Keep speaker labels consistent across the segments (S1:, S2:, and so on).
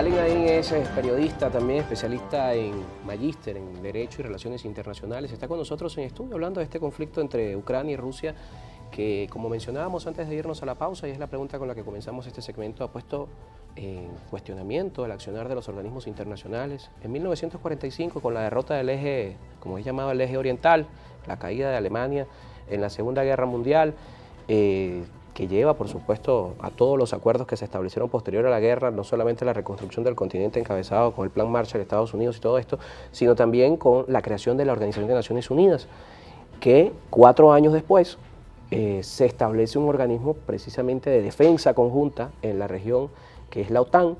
S1: Allen Naim es periodista, también especialista en magíster en Derecho y Relaciones Internacionales. Está con nosotros en estudio hablando de este conflicto entre Ucrania y Rusia, que, como mencionábamos antes de irnos a la pausa, y es la pregunta con la que comenzamos este segmento, ha puesto en cuestionamiento el accionar de los organismos internacionales. En 1945, con la derrota del eje, como es llamado el eje oriental, la caída de Alemania en la Segunda Guerra Mundial, que lleva, por supuesto, a todos los acuerdos que se establecieron posterior a la guerra, no solamente la reconstrucción del continente encabezado con el Plan Marshall de Estados Unidos y todo esto, sino también con la creación de la Organización de Naciones Unidas, que 4 años después se establece un organismo precisamente de defensa conjunta en la región, que es la OTAN,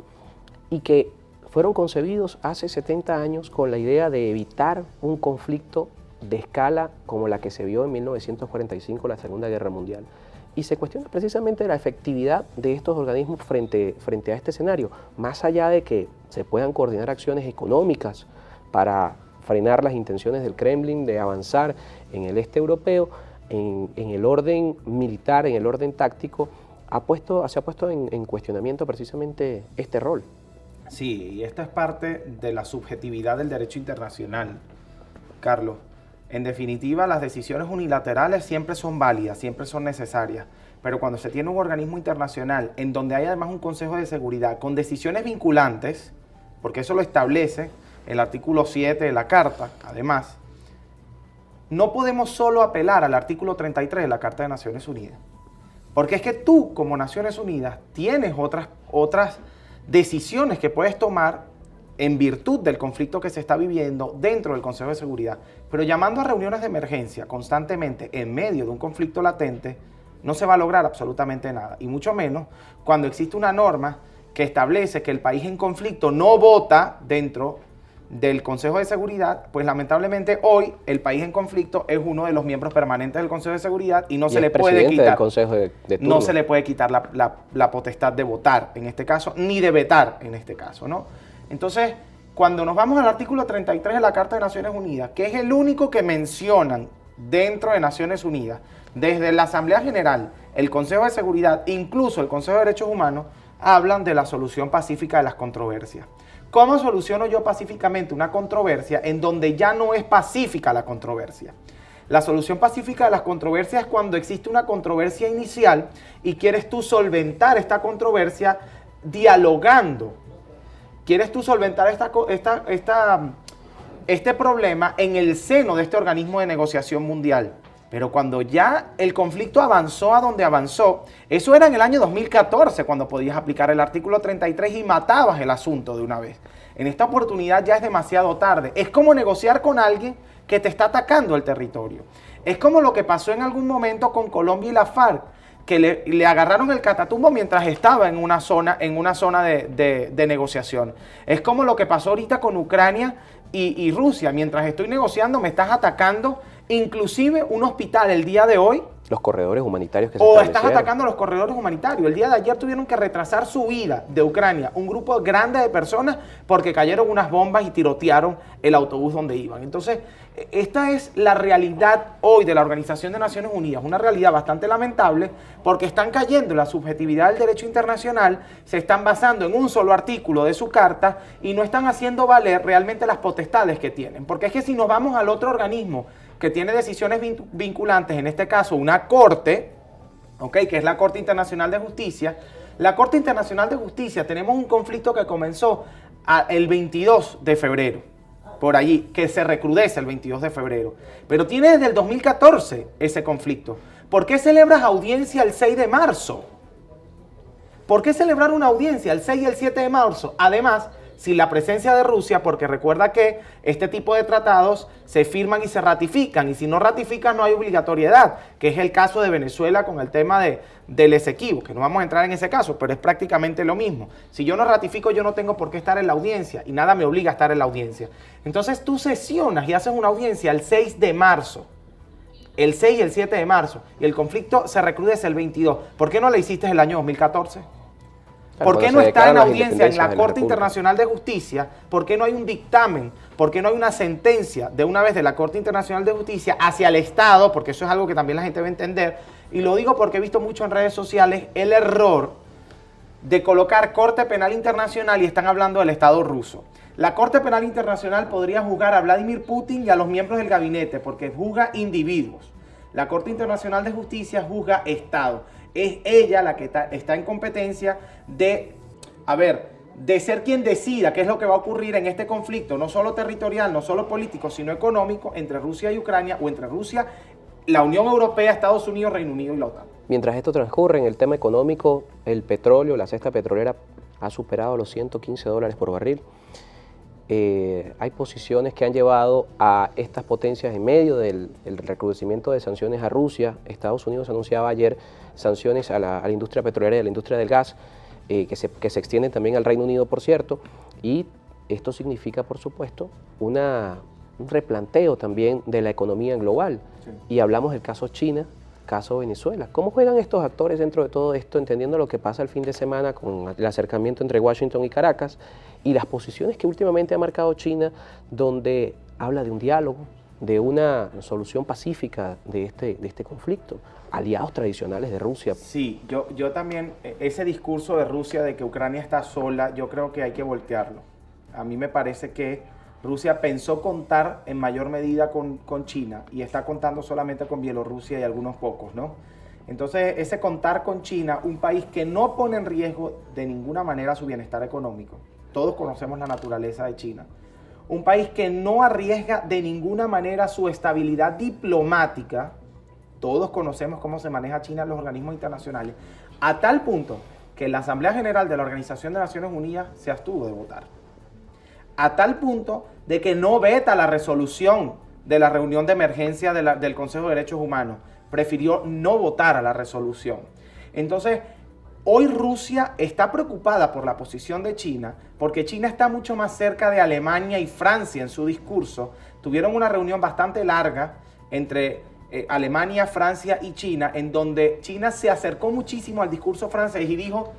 S1: y que fueron concebidos hace 70 años con la idea de evitar un conflicto de escala como la que se vio en 1945, la Segunda Guerra Mundial. Y se cuestiona precisamente la efectividad de estos organismos frente a este escenario, más allá de que se puedan coordinar acciones económicas para frenar las intenciones del Kremlin de avanzar en el este europeo, en el orden militar, en el orden táctico, se ha puesto en cuestionamiento precisamente este rol.
S2: Sí, y esta es parte de la subjetividad del derecho internacional, Carlos. En definitiva, las decisiones unilaterales siempre son válidas, siempre son necesarias, pero cuando se tiene un organismo internacional en donde hay además un Consejo de Seguridad con decisiones vinculantes, porque eso lo establece el artículo 7 de la Carta, además, no podemos solo apelar al artículo 33 de la Carta de Naciones Unidas, porque es que tú, como Naciones Unidas, tienes otras decisiones que puedes tomar en virtud del conflicto que se está viviendo dentro del Consejo de Seguridad. Pero llamando a reuniones de emergencia constantemente en medio de un conflicto latente, no se va a lograr absolutamente nada. Y mucho menos cuando existe una norma que establece que el país en conflicto no vota dentro del Consejo de Seguridad, pues lamentablemente hoy el país en conflicto es uno de los miembros permanentes del Consejo de Seguridad y no se le puede quitar,
S1: del Consejo de turno.
S2: No se le puede quitar la potestad de votar en este caso, ni de vetar en este caso, ¿no? Entonces, cuando nos vamos al artículo 33 de la Carta de Naciones Unidas, que es el único que mencionan dentro de Naciones Unidas, desde la Asamblea General, el Consejo de Seguridad, incluso el Consejo de Derechos Humanos, hablan de la solución pacífica de las controversias. ¿Cómo soluciono yo pacíficamente una controversia en donde ya no es pacífica la controversia? La solución pacífica de las controversias es cuando existe una controversia inicial y quieres tú solventar esta controversia dialogando. Quieres tú solventar este problema en el seno de este organismo de negociación mundial. Pero cuando ya el conflicto avanzó a donde avanzó, eso era en el año 2014 cuando podías aplicar el artículo 33 y matabas el asunto de una vez. En esta oportunidad ya es demasiado tarde. Es como negociar con alguien que te está atacando el territorio. Es como lo que pasó en algún momento con Colombia y la FARC, que le agarraron el catatumbo mientras estaba en una zona de negociación. Es como lo que pasó ahorita con Ucrania y Rusia. Mientras estoy negociando me estás atacando, inclusive un hospital el día de hoy.
S1: Los corredores humanitarios que se
S2: establecieron. O estás atacando los corredores humanitarios. El día de ayer tuvieron que retrasar su huida de Ucrania, un grupo grande de personas, porque cayeron unas bombas y tirotearon el autobús donde iban. Entonces, esta es la realidad hoy de la Organización de Naciones Unidas, una realidad bastante lamentable, porque están cayendo en la subjetividad del derecho internacional, se están basando en un solo artículo de su carta y no están haciendo valer realmente las potestades que tienen. Porque es que si nos vamos al otro organismo que tiene decisiones vinculantes, en este caso una corte, que es la Corte Internacional de Justicia. La Corte Internacional de Justicia, tenemos un conflicto que comenzó el 22 de febrero, por allí, que se recrudece el 22 de febrero, pero tiene desde el 2014 ese conflicto. ¿Por qué celebras audiencia el 6 de marzo? ¿Por qué celebrar una audiencia el 6 y el 7 de marzo? Además, sin la presencia de Rusia, porque recuerda que este tipo de tratados se firman y se ratifican, y si no ratifican no hay obligatoriedad, que es el caso de Venezuela con el tema del Esequibo, que no vamos a entrar en ese caso, pero es prácticamente lo mismo. Si yo no ratifico, yo no tengo por qué estar en la audiencia, y nada me obliga a estar en la audiencia. Entonces tú sesionas y haces una audiencia el 6 de marzo, el 6 y el 7 de marzo, y el conflicto se recrudece el 22. ¿Por qué no la hiciste el año 2014? ¿Por qué no está en audiencia en la Corte Internacional de Justicia? ¿Por qué no hay un dictamen? ¿Por qué no hay una sentencia de una vez de la Corte Internacional de Justicia hacia el Estado? Porque eso es algo que también la gente va a entender. Y lo digo porque he visto mucho en redes sociales el error de colocar Corte Penal Internacional y están hablando del Estado ruso. La Corte Penal Internacional podría juzgar a Vladimir Putin y a los miembros del gabinete porque juzga individuos. La Corte Internacional de Justicia juzga Estado. Es ella la que está en competencia de ser quien decida qué es lo que va a ocurrir en este conflicto, no solo territorial, no solo político, sino económico, entre Rusia y Ucrania, o entre Rusia, la Unión Europea, Estados Unidos, Reino Unido y la OTAN.
S1: Mientras esto transcurre, en el tema económico, el petróleo, la cesta petrolera ha superado los $115 por barril. Hay posiciones que han llevado a estas potencias en medio del recrudecimiento de sanciones a Rusia. Estados Unidos anunciaba ayer sanciones a la industria petrolera y a la industria del gas, que se extienden también al Reino Unido, por cierto, y esto significa, por supuesto, un replanteo también de la economía global. Sí. Y hablamos del caso China, caso Venezuela. ¿Cómo juegan estos actores dentro de todo esto, entendiendo lo que pasa el fin de semana con el acercamiento entre Washington y Caracas y las posiciones que últimamente ha marcado China, donde habla de un diálogo, de una solución pacífica de este conflicto, aliados tradicionales de Rusia?
S2: Sí, yo también, ese discurso de Rusia de que Ucrania está sola, yo creo que hay que voltearlo. A mí me parece que Rusia pensó contar en mayor medida con China y está contando solamente con Bielorrusia y algunos pocos, ¿no? Entonces, ese contar con China, un país que no pone en riesgo de ninguna manera su bienestar económico, todos conocemos la naturaleza de China, un país que no arriesga de ninguna manera su estabilidad diplomática, todos conocemos cómo se maneja China en los organismos internacionales, a tal punto que la Asamblea General de la Organización de Naciones Unidas se abstuvo de votar. A tal punto de que no veta la resolución de la reunión de emergencia del Consejo de Derechos Humanos. Prefirió no votar a la resolución. Entonces, hoy Rusia está preocupada por la posición de China, porque China está mucho más cerca de Alemania y Francia en su discurso. Tuvieron una reunión bastante larga entre Alemania, Francia y China, en donde China se acercó muchísimo al discurso francés y dijo,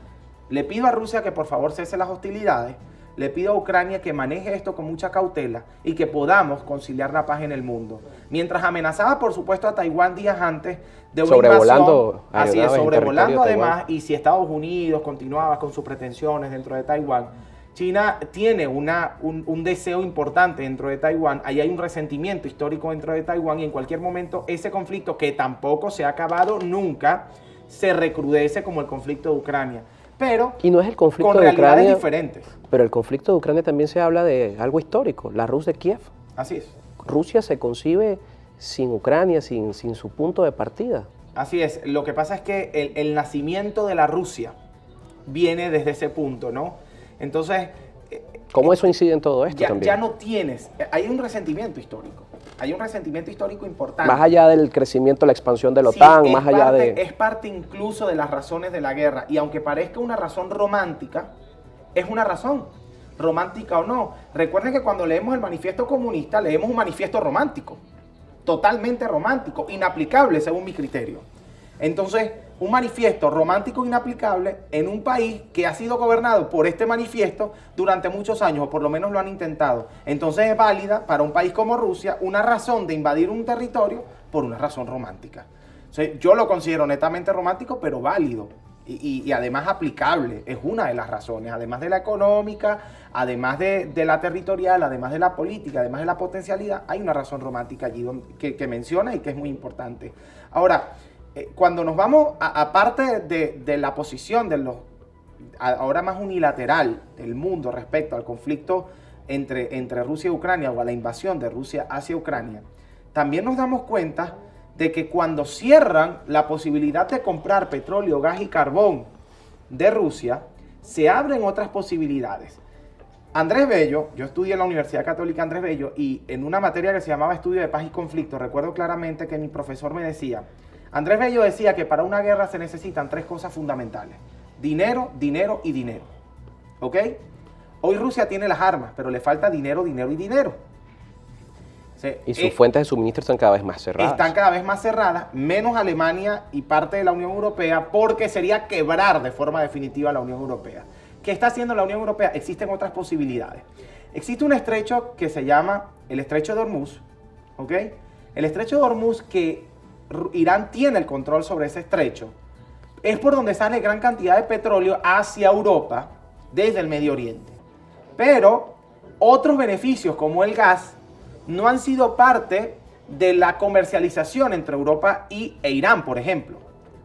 S2: le pido a Rusia que por favor cese las hostilidades, le pido a Ucrania que maneje esto con mucha cautela y que podamos conciliar la paz en el mundo. Mientras amenazaba, por supuesto, a Taiwán días antes de una invasión. Así es, sobrevolando además, y si Estados Unidos continuaba con sus pretensiones dentro de Taiwán, China tiene un deseo importante dentro de Taiwán, ahí hay un resentimiento histórico dentro de Taiwán y en cualquier momento ese conflicto, que tampoco se ha acabado nunca, se recrudece como el conflicto de Ucrania. Pero
S1: y no es el conflicto
S2: con
S1: de
S2: realidades
S1: Ucrania,
S2: diferentes.
S1: Pero el conflicto de Ucrania también se habla de algo histórico, la Rus de Kiev.
S2: Así es.
S1: Rusia se concibe sin Ucrania, sin su punto de partida.
S2: Así es. Lo que pasa es que el nacimiento de la Rusia viene desde ese punto, ¿no? Entonces...
S1: ¿Cómo eso incide en todo esto también?
S2: Ya no tienes... Hay un resentimiento histórico. Hay un resentimiento histórico importante.
S1: Más allá del crecimiento, la expansión de la OTAN, más allá de...
S2: Es parte incluso de las razones de la guerra. Y aunque parezca una razón romántica, es una razón, romántica o no. Recuerden que cuando leemos el manifiesto comunista, leemos un manifiesto romántico. Totalmente romántico, inaplicable según mi criterio. Entonces, un manifiesto romántico inaplicable en un país que ha sido gobernado por este manifiesto durante muchos años, o por lo menos lo han intentado. Entonces es válida para un país como Rusia una razón de invadir un territorio por una razón romántica. O sea, yo lo considero netamente romántico, pero válido y además aplicable. Es una de las razones, además de la económica, además de la territorial, además de la política, además de la potencialidad, hay una razón romántica allí que menciona y que es muy importante. Ahora, cuando nos vamos, aparte de la posición de ahora más unilateral del mundo respecto al conflicto entre Rusia y Ucrania, o a la invasión de Rusia hacia Ucrania, también nos damos cuenta de que cuando cierran la posibilidad de comprar petróleo, gas y carbón de Rusia, se abren otras posibilidades. Andrés Bello, yo estudié en la Universidad Católica Andrés Bello y en una materia que se llamaba Estudio de Paz y Conflicto, recuerdo claramente que mi profesor me decía, Andrés Bello decía que para una guerra se necesitan tres cosas fundamentales: dinero, dinero y dinero. ¿Ok? Hoy Rusia tiene las armas, pero le falta dinero, dinero y dinero.
S1: Y sus fuentes de suministro están cada vez más cerradas.
S2: Están cada vez más cerradas, menos Alemania y parte de la Unión Europea, porque sería quebrar de forma definitiva la Unión Europea. ¿Qué está haciendo la Unión Europea? Existen otras posibilidades. Existe un estrecho que se llama el Estrecho de Hormuz, ¿ok? El Estrecho de Hormuz, que Irán tiene el control sobre ese estrecho, es por donde sale gran cantidad de petróleo hacia Europa desde el Medio Oriente. Pero otros beneficios como el gas no han sido parte de la comercialización entre Europa e Irán, por ejemplo,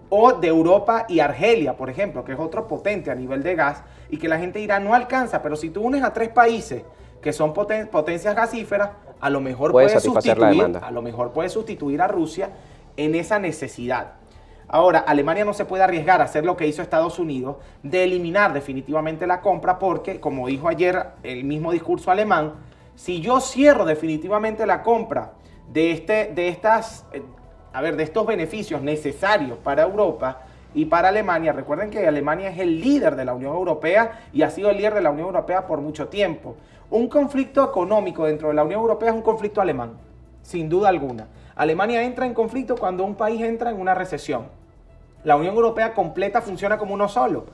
S2: o de Europa y Argelia, por ejemplo, que es otro potente a nivel de gas y que la gente dirá no alcanza, pero si tú unes a 3 países que son potencias gasíferas, a lo mejor puede sustituir a Rusia en esa necesidad. Ahora, Alemania no se puede arriesgar a hacer lo que hizo Estados Unidos, de eliminar definitivamente la compra, porque, como dijo ayer el mismo discurso alemán, si yo cierro definitivamente la compra de estos beneficios necesarios para Europa y para Alemania, recuerden que Alemania es el líder de la Unión Europea y ha sido el líder de la Unión Europea por mucho tiempo. Un conflicto económico dentro de la Unión Europea es un conflicto alemán, sin duda alguna. Alemania entra en conflicto cuando un país entra en una recesión. La Unión Europea completa funciona como uno solo.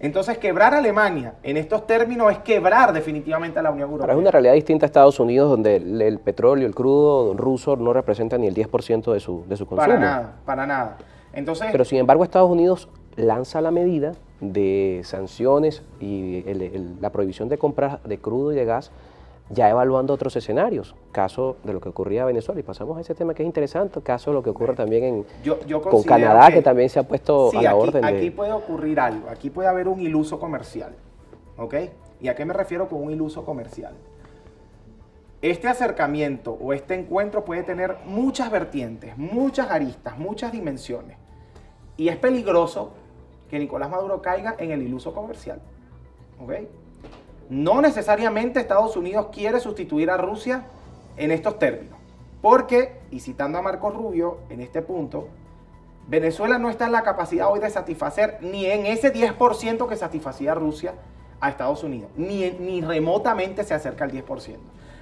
S2: Entonces, quebrar a Alemania en estos términos es quebrar definitivamente a la Unión Europea.
S1: Pero es una realidad distinta a Estados Unidos, donde el petróleo, el crudo ruso no representa ni el 10% de su consumo.
S2: Para nada. Entonces,
S1: pero sin embargo, Estados Unidos lanza la medida de sanciones y la prohibición de compras de crudo y de gas, ya evaluando otros escenarios, caso de lo que ocurría en Venezuela. Y pasamos a ese tema que es interesante, caso de lo que ocurre también con Canadá, que también se ha puesto a la orden.
S2: Aquí puede ocurrir algo, aquí puede haber un iluso comercial, ¿ok? ¿Y a qué me refiero con un iluso comercial? Este acercamiento o este encuentro puede tener muchas vertientes, muchas aristas, muchas dimensiones. Y es peligroso que Nicolás Maduro caiga en el iluso comercial, ¿ok? No necesariamente Estados Unidos quiere sustituir a Rusia en estos términos. Porque, y citando a Marcos Rubio en este punto, Venezuela no está en la capacidad hoy de satisfacer ni en ese 10% que satisfacía Rusia a Estados Unidos. Ni remotamente se acerca al 10%.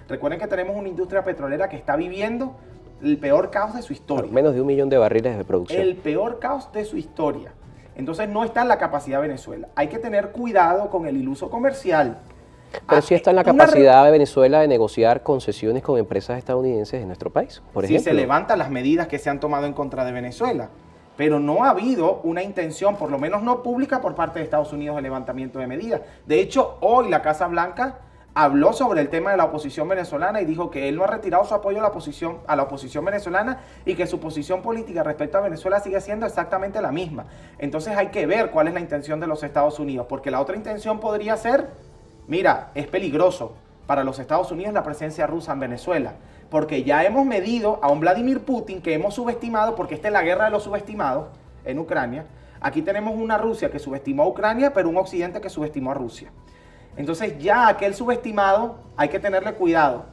S2: Recuerden que tenemos una industria petrolera que está viviendo el peor caos de su historia.
S1: Menos de 1 millón de barriles de producción.
S2: El peor caos de su historia. Entonces no está en la capacidad de Venezuela. Hay que tener cuidado con el iluso comercial.
S1: Pero sí está en la capacidad de Venezuela de negociar concesiones con empresas estadounidenses en nuestro país, por ejemplo.
S2: Sí, se levantan las medidas que se han tomado en contra de Venezuela, pero no ha habido una intención, por lo menos no pública, por parte de Estados Unidos de levantamiento de medidas. De hecho, hoy la Casa Blanca habló sobre el tema de la oposición venezolana y dijo que él no ha retirado su apoyo a la oposición venezolana y que su posición política respecto a Venezuela sigue siendo exactamente la misma. Entonces hay que ver cuál es la intención de los Estados Unidos, porque la otra intención podría ser: mira, es peligroso para los Estados Unidos la presencia rusa en Venezuela, porque ya hemos medido a un Vladimir Putin que hemos subestimado, porque esta es la guerra de los subestimados en Ucrania. Aquí tenemos una Rusia que subestimó a Ucrania, pero un Occidente que subestimó a Rusia. Entonces ya aquel subestimado hay que tenerle cuidado,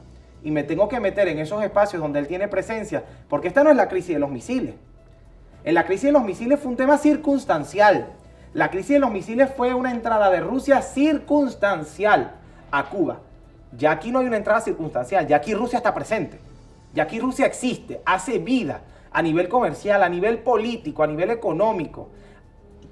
S2: y me tengo que meter en esos espacios donde él tiene presencia, porque esta no es la crisis de los misiles. En la crisis de los misiles fue un tema circunstancial. La crisis de los misiles fue una entrada de Rusia circunstancial a Cuba. Ya aquí no hay una entrada circunstancial, ya aquí Rusia está presente. Ya aquí Rusia existe, hace vida a nivel comercial, a nivel político, a nivel económico.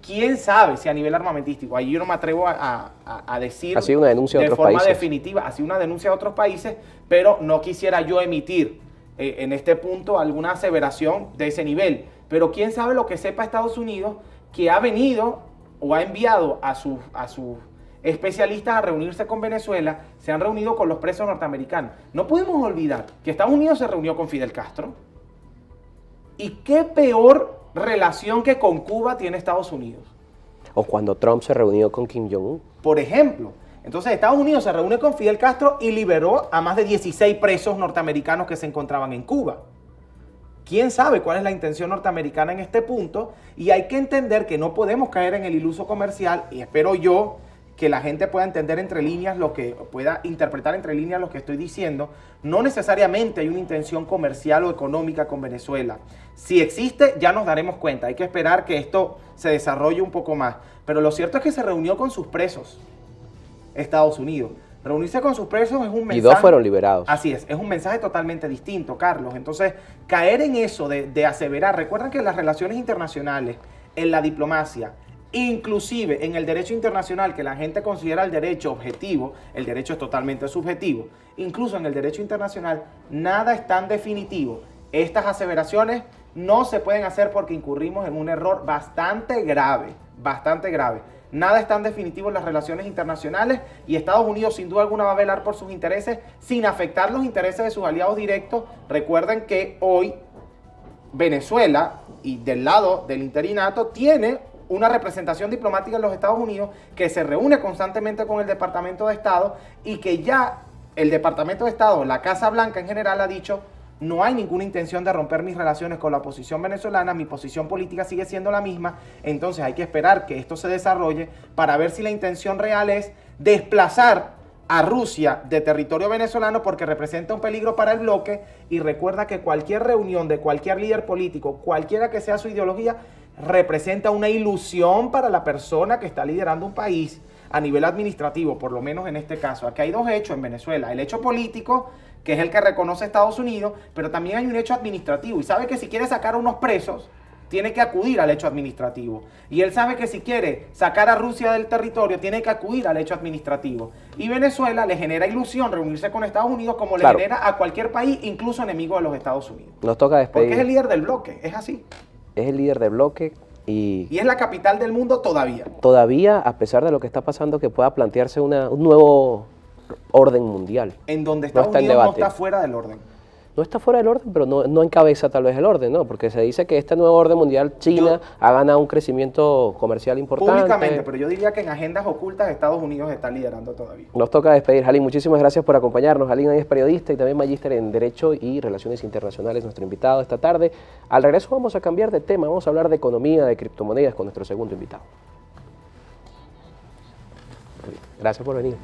S2: ¿Quién sabe si a nivel armamentístico? Ahí yo no me atrevo a decir
S1: ha sido una denuncia
S2: de
S1: otros
S2: forma
S1: países.
S2: definitiva. Ha sido una denuncia de otros países, pero no quisiera yo emitir en este punto alguna aseveración de ese nivel. Pero quién sabe lo que sepa Estados Unidos, que ha venido o ha enviado a sus especialistas a reunirse con Venezuela, se han reunido con los presos norteamericanos. No podemos olvidar que Estados Unidos se reunió con Fidel Castro. ¿Y qué peor relación que con Cuba tiene Estados Unidos?
S1: O cuando Trump se reunió con Kim Jong-un.
S2: Por ejemplo. Entonces Estados Unidos se reúne con Fidel Castro y liberó a más de 16 presos norteamericanos que se encontraban en Cuba. ¿Quién sabe cuál es la intención norteamericana en este punto? Y hay que entender que no podemos caer en el iluso comercial, y espero yo que la gente pueda entender entre líneas pueda interpretar entre líneas lo que estoy diciendo. No necesariamente hay una intención comercial o económica con Venezuela. Si existe, ya nos daremos cuenta. Hay que esperar que esto se desarrolle un poco más. Pero lo cierto es que se reunió con sus presos, Estados Unidos. Reunirse con sus presos es un mensaje...
S1: Y 2 fueron liberados.
S2: Así es un mensaje totalmente distinto, Carlos. Entonces, caer en eso de aseverar... Recuerden que en las relaciones internacionales, en la diplomacia, inclusive en el derecho internacional, que la gente considera el derecho objetivo, el derecho es totalmente subjetivo, incluso en el derecho internacional, nada es tan definitivo. Estas aseveraciones no se pueden hacer porque incurrimos en un error bastante grave, bastante grave. Nada es tan definitivo en las relaciones internacionales y Estados Unidos sin duda alguna va a velar por sus intereses sin afectar los intereses de sus aliados directos. Recuerden que hoy Venezuela, y del lado del interinato, tiene una representación diplomática en los Estados Unidos que se reúne constantemente con el Departamento de Estado y que ya el Departamento de Estado, la Casa Blanca en general, ha dicho: no hay ninguna intención de romper mis relaciones con la oposición venezolana, mi posición política sigue siendo la misma, entonces hay que esperar que esto se desarrolle para ver si la intención real es desplazar a Rusia de territorio venezolano porque representa un peligro para el bloque. Y recuerda que cualquier reunión de cualquier líder político, cualquiera que sea su ideología, representa una ilusión para la persona que está liderando un país a nivel administrativo, por lo menos en este caso. Aquí hay dos hechos en Venezuela: el hecho político, que es el que reconoce Estados Unidos, pero también hay un hecho administrativo, y sabe que si quiere sacar a unos presos, tiene que acudir al hecho administrativo. Y él sabe que si quiere sacar a Rusia del territorio, tiene que acudir al hecho administrativo. Y Venezuela le genera ilusión reunirse con Estados Unidos, como le genera a cualquier país, incluso enemigo de los Estados Unidos.
S1: Nos toca despedir.
S2: Porque es el líder del bloque, es así.
S1: Es el líder del bloque y
S2: es la capital del mundo todavía.
S1: Todavía, a pesar de lo que está pasando, que pueda plantearse un nuevo orden mundial.
S2: En donde Estados Unidos no está fuera del orden.
S1: No está fuera del orden, pero no encabeza tal vez el orden, ¿no? Porque se dice que este nuevo orden mundial, China ha ganado un crecimiento comercial importante.
S2: Públicamente, pero yo diría que en agendas ocultas Estados Unidos está liderando todavía.
S1: Nos toca despedir. Jalín, muchísimas gracias por acompañarnos. Jalín es periodista y también magíster en Derecho y Relaciones Internacionales, nuestro invitado esta tarde. Al regreso vamos a cambiar de tema, vamos a hablar de economía, de criptomonedas con nuestro segundo invitado. Gracias por venir.